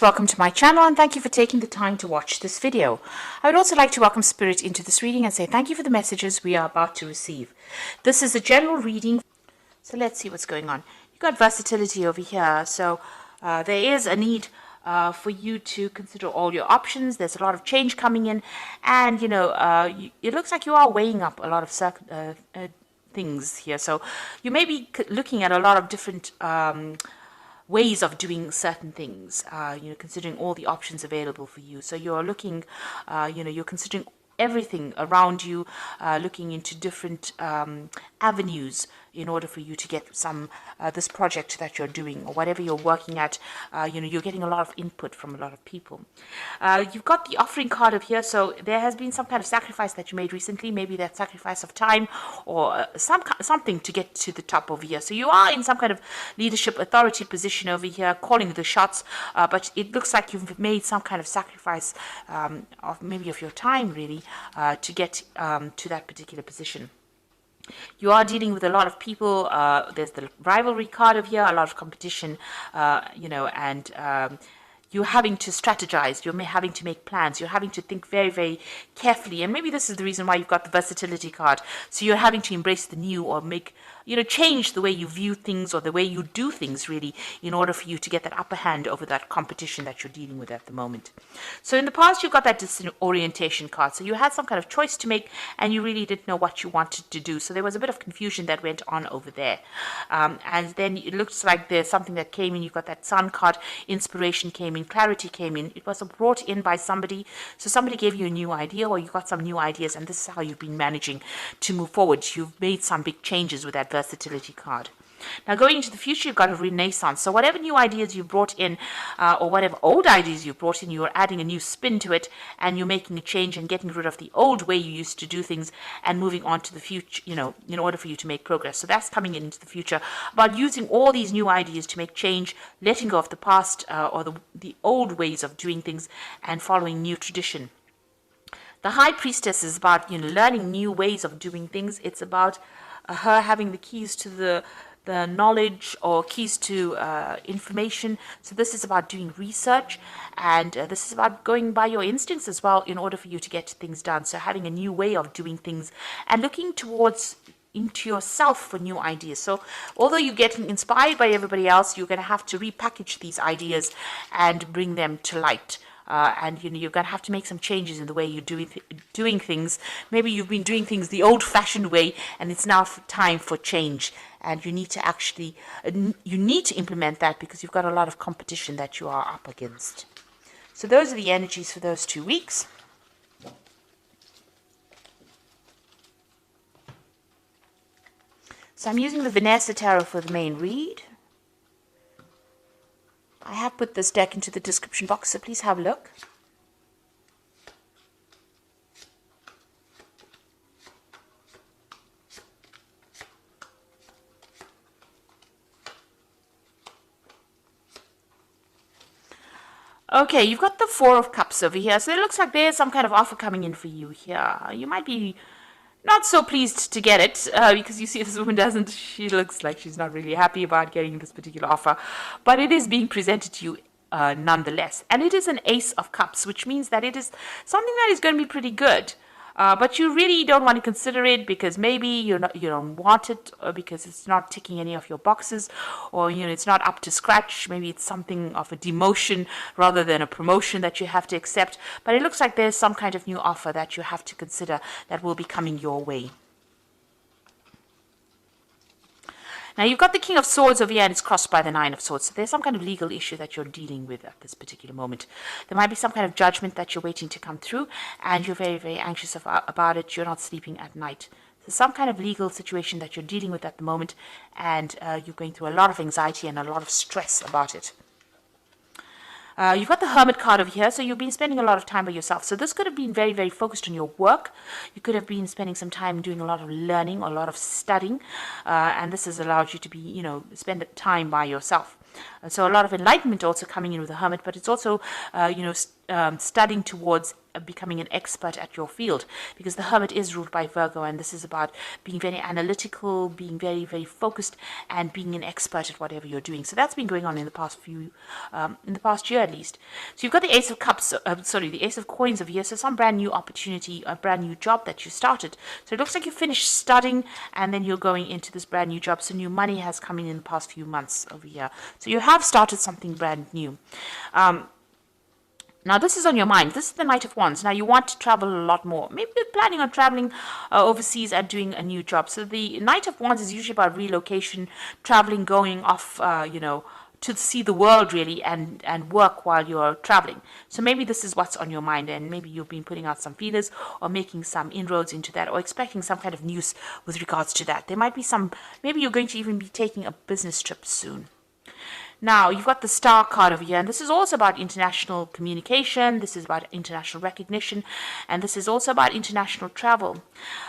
Welcome to my channel and thank you for taking the time to watch this video. I would also like to welcome Spirit into this reading and say thank you for the messages we are about to receive. This is a general reading, so let's see what's going on. You've got versatility over here, so there is a need for you to consider all your options. There's a lot of change coming in, and it looks like you are weighing up a lot of things here. So you may be looking at a lot of different ways of doing certain things, considering all the options available for you. So you're looking, you're considering everything around you, looking into different avenues in order for you to get some this project that you're doing or whatever you're working at. You're getting a lot of input from a lot of people. You've got the offering card of here, so there has been some kind of sacrifice that you made recently, maybe that sacrifice of time or something to get to the top over here. So you are in some kind of leadership authority position over here, calling the shots, but it looks like you've made some kind of sacrifice of your time really to get to that particular position. You are dealing with a lot of people. There's the rivalry card of here, a lot of competition, and you're having to strategize, you're having to make plans, you're having to think very, very carefully. And maybe this is the reason why you've got the versatility card. So you're having to embrace the new or change the way you view things or the way you do things really in order for you to get that upper hand over that competition that you're dealing with at the moment. So in the past, you've got that disorientation card. So you had some kind of choice to make and you really didn't know what you wanted to do. So there was a bit of confusion that went on over there. And then it looks like there's something that came in. You've got that sun card, inspiration came in, clarity came in. It was brought in by somebody. So somebody gave you a new idea or you got some new ideas, and this is how you've been managing to move forward. You've made some big changes with that versatility card. Now going into the future, you've got a renaissance. So whatever new ideas you brought in or whatever old ideas you brought in, you're adding a new spin to it and you're making a change and getting rid of the old way you used to do things and moving on to the future, in order for you to make progress. So that's coming into the future about using all these new ideas to make change, letting go of the past or the old ways of doing things and following new tradition. The High Priestess is about learning new ways of doing things. It's about her having the keys to the knowledge or keys to information. So this is about doing research, and this is about going by your instincts as well in order for you to get things done. So having a new way of doing things and looking into yourself for new ideas. So although you're getting inspired by everybody else, you're going to have to repackage these ideas and bring them to light. And you're going to have to make some changes in the way you're doing things. Maybe you've been doing things the old-fashioned way, and it's now time for change. And you need to implement that because you've got a lot of competition that you are up against. So those are the energies for those 2 weeks. So I'm using the Vanessa Tarot for the main read. I have put this deck into the description box, so please have a look. Okay, you've got the Four of Cups over here, so it looks like there's some kind of offer coming in for you here. You might be not so pleased to get it because you see this woman she looks like she's not really happy about getting this particular offer, but it is being presented to you nonetheless. And it is an Ace of Cups, which means that it is something that is going to be pretty good. But you really don't want to consider it because maybe you don't want it, or because it's not ticking any of your boxes, or it's not up to scratch. Maybe it's something of a demotion rather than a promotion that you have to accept. But it looks like there's some kind of new offer that you have to consider that will be coming your way. Now, you've got the King of Swords over here, and it's crossed by the Nine of Swords. So there's some kind of legal issue that you're dealing with at this particular moment. There might be some kind of judgment that you're waiting to come through, and you're very, very anxious about it. You're not sleeping at night. So some kind of legal situation that you're dealing with at the moment, and you're going through a lot of anxiety and a lot of stress about it. You've got the Hermit card over here, so you've been spending a lot of time by yourself. So this could have been very, very focused on your work. You could have been spending some time doing a lot of learning or a lot of studying, and this has allowed you to be, spend time by yourself. So a lot of enlightenment also coming in with the Hermit, but it's also, studying towards becoming an expert at your field, because the Hermit is ruled by Virgo, and this is about being very analytical, being very, very focused, and being an expert at whatever you're doing. So that's been going on in the past in the past year at least. So you've got the Ace of Cups, the Ace of Coins over here. So some brand new opportunity, a brand new job that you started. So it looks like you finished studying, and then you're going into this brand new job. So new money has come in the past few months over here. So you have started something brand new. Now, this is on your mind. This is the Knight of Wands. Now, you want to travel a lot more. Maybe you're planning on traveling overseas and doing a new job. So the Knight of Wands is usually about relocation, traveling, going off, to see the world, really, and work while you're traveling. So maybe this is what's on your mind, and maybe you've been putting out some feelers or making some inroads into that, or expecting some kind of news with regards to that. There might be maybe you're going to even be taking a business trip soon. Now, you've got the Star card over here, and this is also about international communication, this is about international recognition, and this is also about international travel.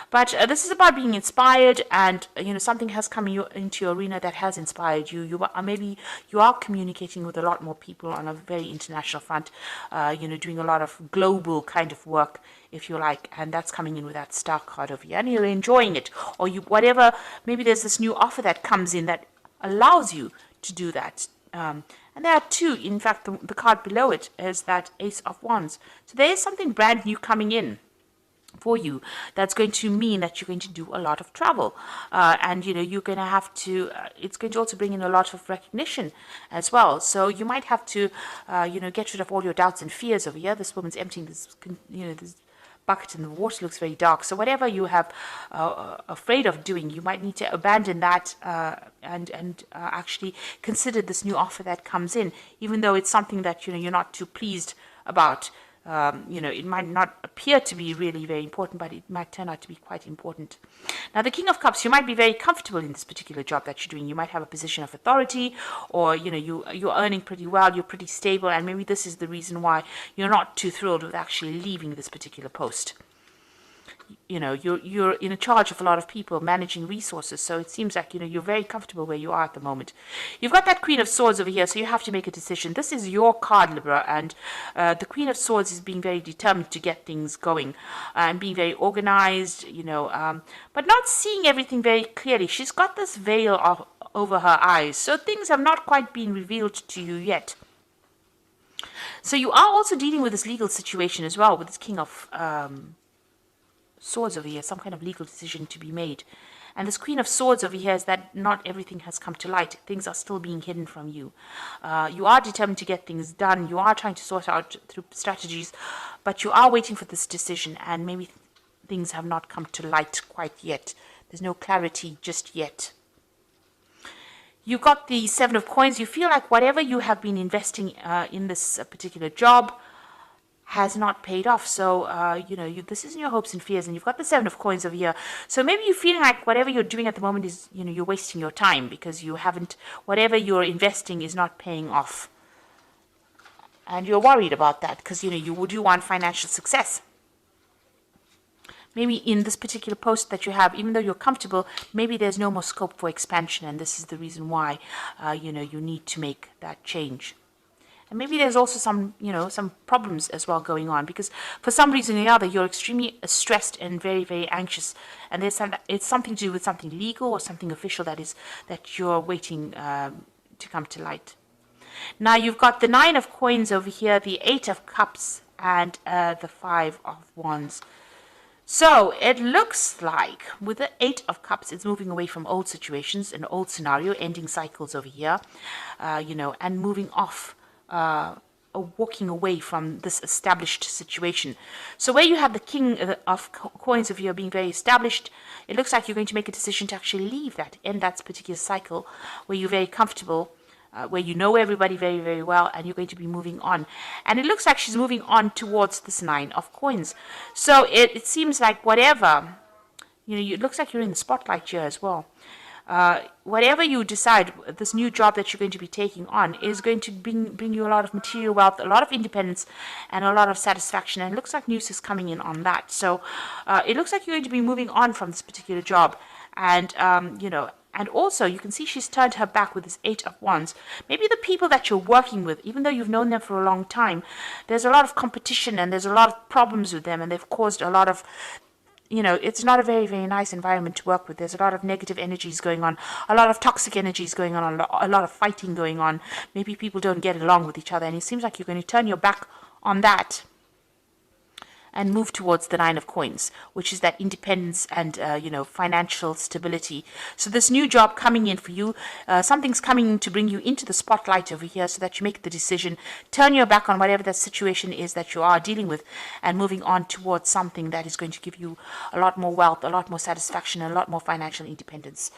But this is about being inspired, and, something has come into your arena that has inspired you. Maybe you are communicating with a lot more people on a very international front, doing a lot of global kind of work, if you like, and that's coming in with that Star card over here, and you're enjoying it, or maybe there's this new offer that comes in that allows you to do that. And there are two, in fact, the card below it is that Ace of Wands. So there is something brand new coming in for you that's going to mean that you're going to do a lot of travel. And, you're going to have to, it's going to also bring in a lot of recognition as well. So you might have to, get rid of all your doubts and fears over here. This woman's emptying this, this bucket in the water looks very dark. So whatever you have afraid of doing, you might need to abandon that and actually consider this new offer that comes in, even though it's something that you're not too pleased about. It might not appear to be really very important, but it might turn out to be quite important. Now, the King of Cups, you might be very comfortable in this particular job that you're doing. You might have a position of authority, or, you're earning pretty well, you're pretty stable, and maybe this is the reason why you're not too thrilled with actually leaving this particular post. You're in charge of a lot of people, managing resources, so it seems like you're very comfortable where you are at the moment. You've got that Queen of Swords over here, so you have to make a decision. This is your card, Libra, and the Queen of Swords is being very determined to get things going and being very organized, but not seeing everything very clearly. She's got this veil over her eyes, so things have not quite been revealed to you yet. So you are also dealing with this legal situation as well, with this King of Swords over here, some kind of legal decision to be made. And this Queen of Swords over here is that not everything has come to light. Things are still being hidden from you. You are determined to get things done. You are trying to sort out through strategies, but you are waiting for this decision, and maybe things have not come to light quite yet. There's no clarity just yet. You got the Seven of Coins. You feel like whatever you have been investing in this particular job has not paid off. So, this isn't your hopes and fears, and you've got the Seven of Coins over here. So maybe you're feeling like whatever you're doing at the moment is, you're wasting your time because whatever you're investing is not paying off. And you're worried about that because, you do want financial success. Maybe in this particular post that you have, even though you're comfortable, maybe there's no more scope for expansion, and this is the reason why, you need to make that change. And maybe there's also some problems as well going on, because for some reason or the other, you're extremely stressed and very, very anxious. And it's something to do with something legal or something official that you're waiting to come to light. Now, you've got the Nine of Coins over here, the Eight of Cups, and the Five of Wands. So it looks like with the Eight of Cups, it's moving away from old situations, an old scenario, ending cycles over here, and moving off, walking away from this established situation. So where you have the King of Coins of here being very established, it looks like you're going to make a decision to actually leave that, end that particular cycle where you're very comfortable, where you know everybody very, very well, and you're going to be moving on. And it looks like she's moving on towards this Nine of Coins. So it seems like whatever, it looks like you're in the spotlight here as well. Whatever you decide, this new job that you're going to be taking on is going to bring you a lot of material wealth, a lot of independence, and a lot of satisfaction. And it looks like news is coming in on that. So it looks like you're going to be moving on from this particular job. And, And also, you can see she's turned her back with this 8 of Wands. Maybe the people that you're working with, even though you've known them for a long time, there's a lot of competition and there's a lot of problems with them, and they've caused a lot of, it's not a very, very nice environment to work with. There's a lot of negative energies going on, a lot of toxic energies going on, a lot of fighting going on. Maybe people don't get along with each other, and it seems like you're going to turn your back on that and move towards the 9 of Coins, which is that independence and, financial stability. So this new job coming in for you, something's coming to bring you into the spotlight over here so that you make the decision, turn your back on whatever the situation is that you are dealing with, and moving on towards something that is going to give you a lot more wealth, a lot more satisfaction, and a lot more financial independence.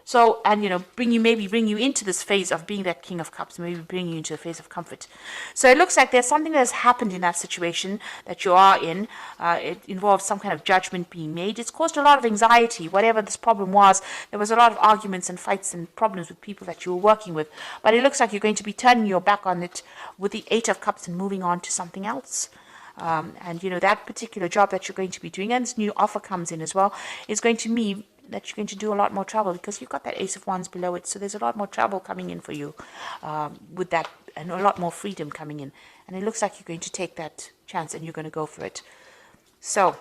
So, and bring you into this phase of being that King of Cups, maybe bring you into a phase of comfort. So it looks like there's something that has happened in that situation that you are in. It involves some kind of judgment being made. It's caused a lot of anxiety. Whatever this problem was, there was a lot of arguments and fights and problems with people that you were working with. But it looks like you're going to be turning your back on it with the 8 of Cups and moving on to something else. And that particular job that you're going to be doing, and this new offer comes in as well, is going to mean that you're going to do a lot more travel, because you've got that Ace of Wands below it. So there's a lot more travel coming in for you with that, and a lot more freedom coming in. And it looks like you're going to take that chance and you're going to go for it. So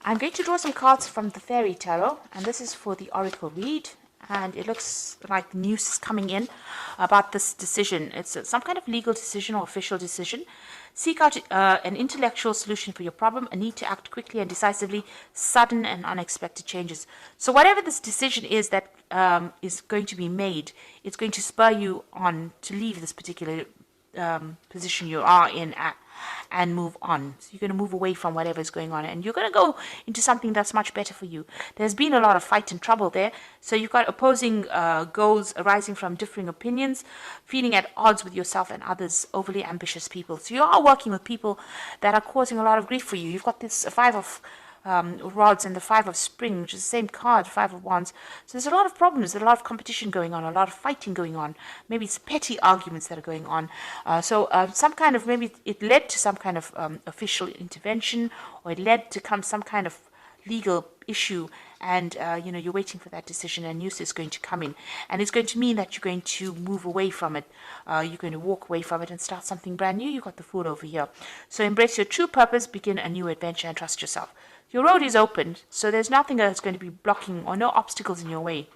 I'm going to draw some cards from the Fairy Tarot, and this is for the Oracle read. And it looks like news is coming in about this decision. It's some kind of legal decision or official decision. Seek out an intellectual solution for your problem, a need to act quickly and decisively, sudden and unexpected changes. So whatever this decision is that is going to be made, it's going to spur you on to leave this particular position you are in at, and move on. So you're going to move away from whatever is going on, and you're going to go into something that's much better for you. There's been a lot of fight and trouble there, so you've got opposing goals arising from differing opinions, feeling at odds with yourself and others, overly ambitious people. So you are working with people that are causing a lot of grief for you. You've got this 5 of rods and the 5 of spring, which is the same card, 5 of wands. So there's a lot of problems, there's a lot of competition going on, a lot of fighting going on. Maybe it's petty arguments that are going on. So some kind of, maybe it led to some kind of official intervention, or it led to some kind of legal issue, and you're waiting for that decision, and news is going to come in, and it's going to mean that you're going to move away from it. You're going to walk away from it and start something brand new. You've got the Fool over here. So embrace your true purpose, begin a new adventure, and trust yourself. Your road is open, so there's nothing that's going to be blocking, or no obstacles in your way.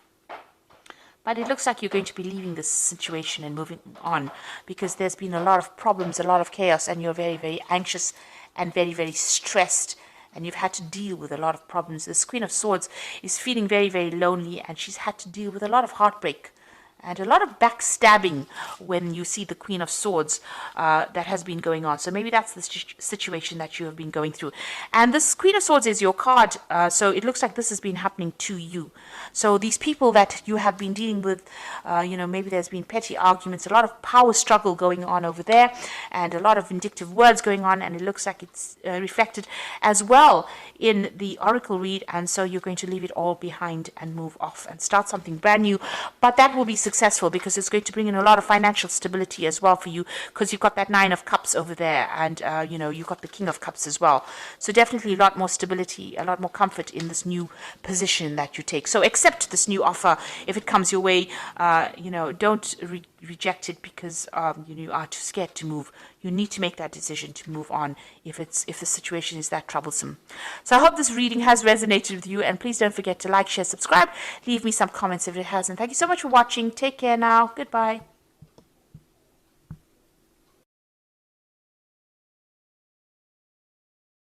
But it looks like you're going to be leaving this situation and moving on, because there's been a lot of problems, a lot of chaos, and you're very, very anxious and very, very stressed, and you've had to deal with a lot of problems. This Queen of Swords is feeling very, very lonely, and she's had to deal with a lot of heartbreak and a lot of backstabbing when you see the Queen of Swords that has been going on. So maybe that's the situation that you have been going through. And this Queen of Swords is your card, so it looks like this has been happening to you. So these people that you have been dealing with, maybe there's been petty arguments, a lot of power struggle going on over there, and a lot of vindictive words going on, and it looks like it's reflected as well in the Oracle read. And so you're going to leave it all behind and move off and start something brand new. But that will be successful, because it's going to bring in a lot of financial stability as well for you, because you've got that 9 of Cups over there, and you've got the King of Cups as well. So definitely a lot more stability, a lot more comfort in this new position that you take. So accept this new offer if it comes your way. Don't reject it because you are too scared to move. You need to make that decision to move on if the situation is that troublesome. So I hope this reading has resonated with you, and please don't forget to like, share, subscribe, leave me some comments if it hasn't. Thank you so much for watching. Take care now. Goodbye.